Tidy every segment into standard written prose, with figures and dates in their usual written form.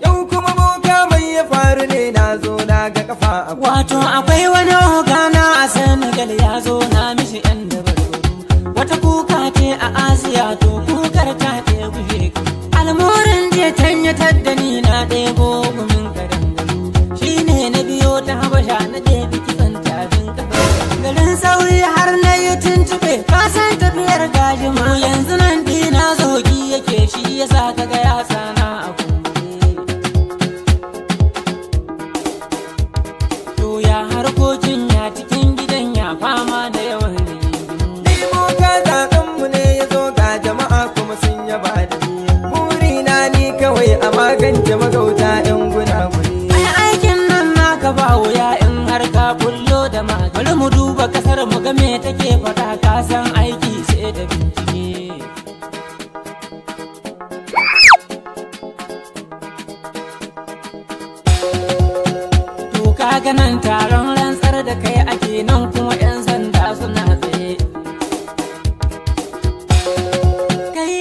Yau kuma boka mai ya faru ne na zo na ga kafa a Wato akwai wani ogana a Senegal ya zo na mishi yan dabarbaru. Wata kuka ce a Asiya to kukar ta ɗaya gushe. Almorin je tanyatar da ni na ɗebo gumin kadangaru. Shi ne na biyo ta Habasha na ɗebi kitsan tafin kafa. Garin sauri har na yi tuntuɓe kasan tafiyar gajima. Yanzu nan ɗina zogi yake shi yasa kaga ya sana a harkokin ya cikin gidan ya fama da yawan rigingimu. Ni boka zaɓenmu ne ya zo ga jama'a kuma sun yaba da ni. Burina ni kawai a magance magauta 'yan gunaguni. Ai aikin nan naka ba wuya in har ka bullo da magani. Bari mu duba kasar mu ga me take faɗa ka san aiki sai da bincike. Kaga nan taron rantsar da kai ake nan kuma 'yan sanda suna tsaye. Kai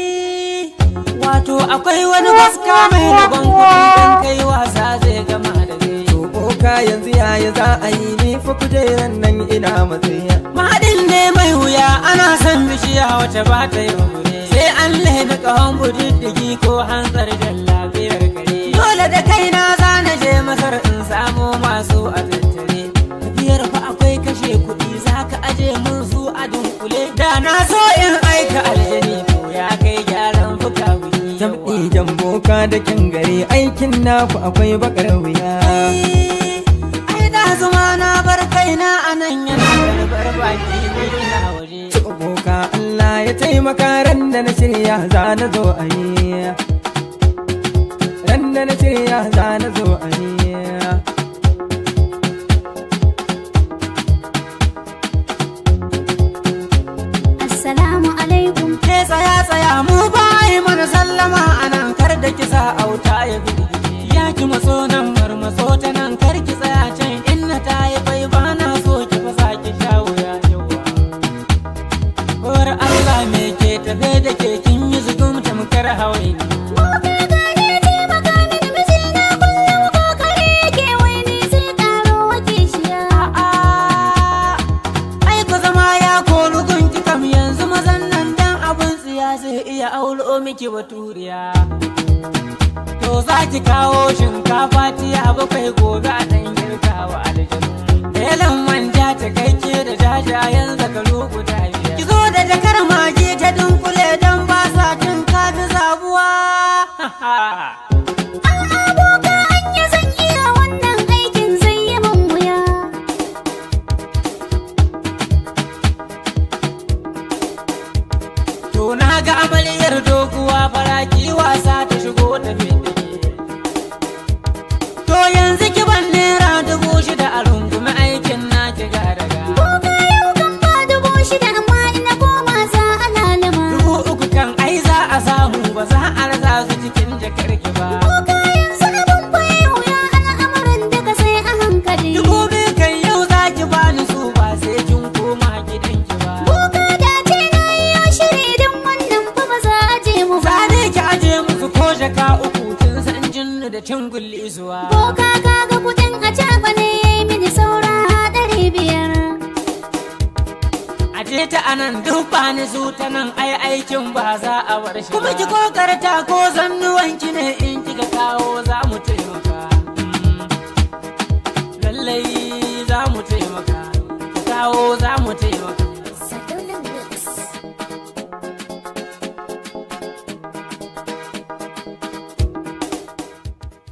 wato akwai wani gaska mai rabon kuɗi dan kai wasa zai gama da kai. To boka yanzu yaya za a yi ni fa kujeran nan ina matsaya. Mahaɗin ne mai wuya ana son bishiya wace ba ta yi hure. Sai an laida ƙahon budiddigi ko hantsar da lafiyar kare. Dole da kaina za na je Masar in samo masu a tattare. Tafiyar fa akwai kashe kuɗi za ka aje mun su a dunkule. Da na so in aika aljani to ya kai gyaran fuka wuyi. Jam'i jan boka da kyan gare aikin naku akwai bakar wuya. Ai da zuma na bar kaina a nan yana karbar baki na waje. Boka Allah ya taimaka ran da na shirya za na zo a yi. Ran da na shirya za na zo a yi. Assalamu alaikum. Ke tsaya mu bayi mana sallama a nan kar da kisa auta ya gudu. Ya ki maso nan marmaso ta nan kar ki tsaya can inna ta yi bai ba na so ki fasa ki sha wuya yawa. Kowar Allah me ke tafe da ke kin yi zugum tamkar hawaii. Miki baturiya to za ki kawo shinkafa tiya bakwai gobe a ɗan girkawa aljanu. Elan manja ta kai ke da jajayen zakaru guda biyar. Ki zo da jakar magi ta dunkule don ba sa cin kaji zabuwa. Aboka anya zan iya wannan aikin zai yi min wuya. To na ga amaryar doguwa faraki wasa ta shigo da fitike. To yanzu ki ban naira 6,000 a rungumi aikin na ki garaga. Boka yau kan ba 6,000 amma ina koma za a lalima. 3,000 kan ai za a samu ba za a rasa su cikin jakar ki ba. Boka yanzu abin kwaye wuya al'amuran duka sai a hankali. 2,000 kan yau za ki bani su ba sai kin koma gidan ki ba. Boka da ce na yi shiri don wannan fa ba za a je mu ba. Zane ki aje musu ko jaka 3 kin san jinnu da cingulli zuwa. Boka kaga kudin a caba ne yayi mini saura 500. Aje ta anan duk bani su ta nan ai aikin ba za a bar shi. Kuma ki kokarta ko zannuwanki ne in kika kawo za mu taimaka. Lallai za mu taimaka. Ki kawo za mu taimaka.